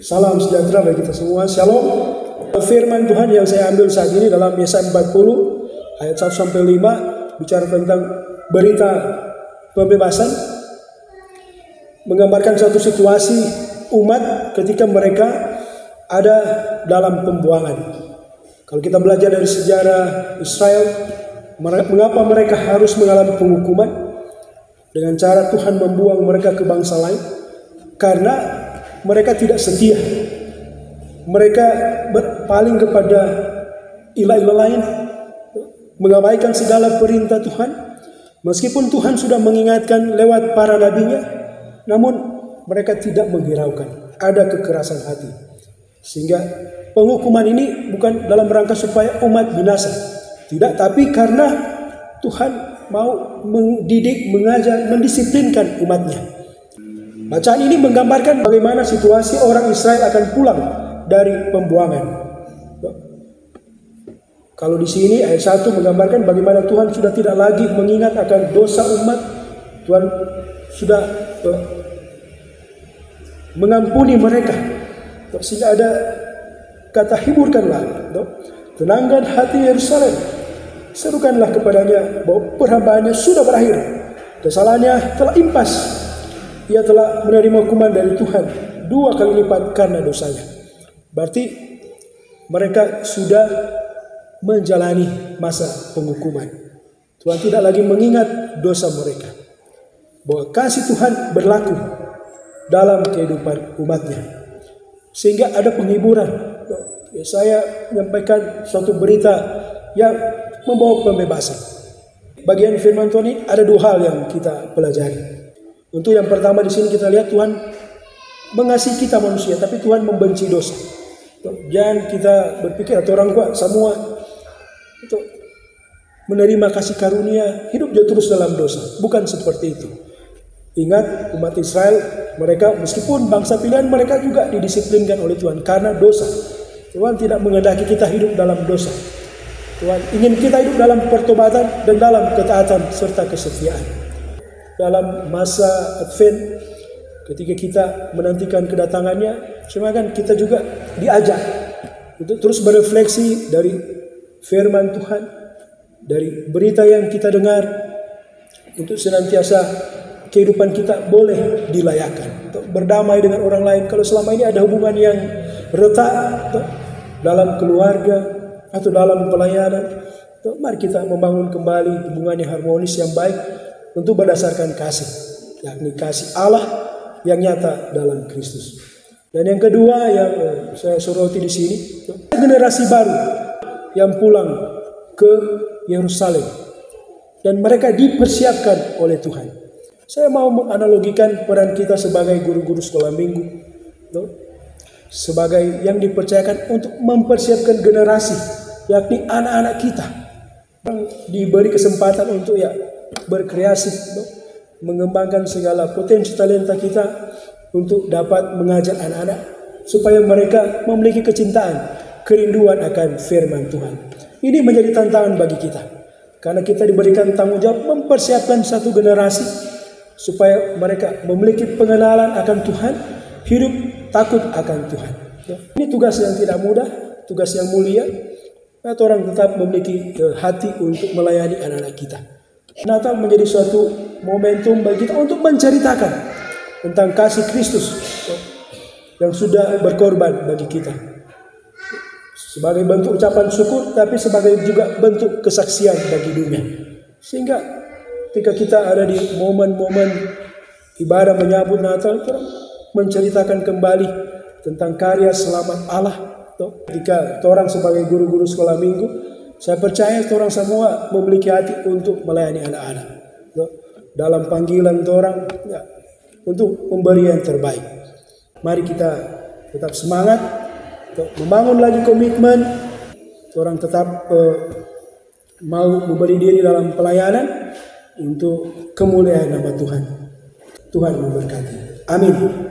Salam sejahtera bagi kita semua. Shalom. Firman Tuhan yang saya ambil saat ini dalam Yesaya 40 ayat 1 sampai 5 bicara tentang berita pembebasan, menggambarkan suatu situasi umat ketika mereka ada dalam pembuangan. Kalau kita belajar dari sejarah Israel, mengapa mereka harus mengalami penghukuman dengan cara Tuhan membuang mereka ke bangsa lain? Karena mereka tidak setia. Mereka berpaling kepada ilah-ilah lain, mengabaikan segala perintah Tuhan. Meskipun Tuhan sudah mengingatkan lewat para nabinya, namun mereka tidak menghiraukan. Ada kekerasan hati. Sehingga penghukuman ini bukan dalam rangka supaya umat binasa. Tidak, tapi karena Tuhan mau mendidik, mengajar, mendisiplinkan umatnya. Bacaan ini menggambarkan bagaimana situasi orang Israel akan pulang dari pembuangan. Kalau di sini ayat 1 menggambarkan bagaimana Tuhan sudah tidak lagi mengingat akan dosa umat. Tuhan sudah mengampuni mereka. Sehingga ada kata hiburkanlah, tenangkan hati Yerusalem, serukanlah kepadanya bahwa perhambaannya sudah berakhir, kesalahannya telah impas. Ia telah menerima hukuman dari Tuhan 2 kali lipat karena dosanya. Berarti mereka sudah menjalani masa penghukuman. Tuhan tidak lagi mengingat dosa mereka. Bahwa kasih Tuhan berlaku dalam kehidupan umatnya. Sehingga ada penghiburan. Saya menyampaikan suatu berita yang membawa pembebasan. Bagian firman Tuhan ini ada 2 hal yang kita pelajari. Untuk yang pertama di sini kita lihat Tuhan mengasihi kita manusia, tapi Tuhan membenci dosa. Jangan kita berpikir atau orang tua semua untuk menerima kasih karunia hidup dia terus dalam dosa. Bukan seperti itu. Ingat umat Israel, mereka meskipun bangsa pilihan mereka juga didisiplinkan oleh Tuhan karena dosa. Tuhan tidak menghendaki kita hidup dalam dosa. Tuhan ingin kita hidup dalam pertobatan dan dalam ketaatan serta kesetiaan. Dalam masa Advent, ketika kita menantikan kedatangannya, semoga kita juga diajak untuk terus berefleksi dari firman Tuhan, dari berita yang kita dengar, untuk senantiasa kehidupan kita boleh dilayakan, untuk berdamai dengan orang lain. Kalau selama ini ada hubungan yang retak dalam keluarga atau dalam pelayanan, mari kita membangun kembali hubungan yang harmonis yang baik, untuk berdasarkan kasih, yakni kasih Allah yang nyata dalam Kristus. Dan yang kedua yang saya soroti di sini, generasi baru yang pulang ke Yerusalem dan mereka dipersiapkan oleh Tuhan. Saya mau menganalogikan peran kita sebagai guru-guru sekolah minggu, sebagai yang dipercayakan untuk mempersiapkan generasi, yakni anak-anak kita, yang diberi kesempatan untuk berkreasi, mengembangkan segala potensi talenta kita untuk dapat mengajar anak-anak supaya mereka memiliki kecintaan, kerinduan akan firman Tuhan. Ini menjadi tantangan bagi kita karena kita diberikan tanggung jawab mempersiapkan satu generasi supaya mereka memiliki pengenalan akan Tuhan, hidup takut akan Tuhan. Ini tugas yang tidak mudah, tugas yang mulia. Atau orang tetap memiliki hati untuk melayani anak-anak kita. Natal menjadi suatu momentum bagi kita untuk menceritakan tentang kasih Kristus yang sudah berkorban bagi kita. Sebagai bentuk ucapan syukur, tapi sebagai juga bentuk kesaksian bagi dunia. Sehingga ketika kita ada di momen-momen ibadah menyambut Natal, menceritakan kembali tentang karya selamat Allah. Ketika orang sebagai guru-guru sekolah minggu, saya percaya orang semua memiliki hati untuk melayani anak-anak. Dalam panggilan orang untuk memberi yang terbaik. Mari kita tetap semangat, membangun lagi komitmen. Orang tetap mau memberi diri dalam pelayanan untuk kemuliaan nama Tuhan. Tuhan memberkati. Amin.